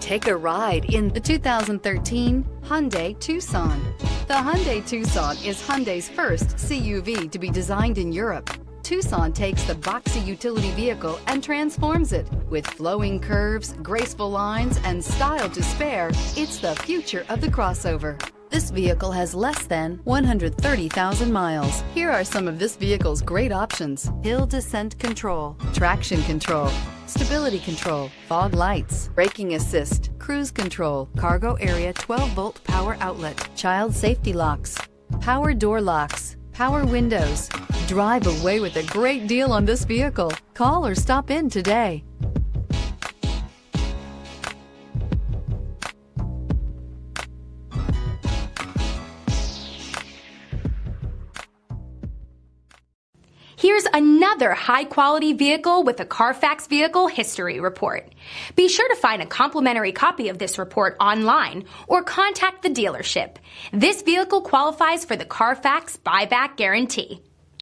Take a ride in the 2013 Hyundai Tucson. The Hyundai Tucson is Hyundai's first CUV to be designed in Europe. Tucson takes the boxy utility vehicle and transforms it. With flowing curves, graceful lines, and style to spare, it's the future of the crossover. This vehicle has less than 130,000 miles. Here are some of this vehicle's great options: hill descent control, traction control, stability control, fog lights, braking assist, cruise control, cargo area 12-volt power outlet, child safety locks, power door locks, power windows. Drive away with a great deal on this vehicle. Call or stop in today. Here's another high-quality vehicle with a Carfax Vehicle History Report. Be sure to find a complimentary copy of this report online or contact the dealership. This vehicle qualifies for the Carfax Buyback Guarantee.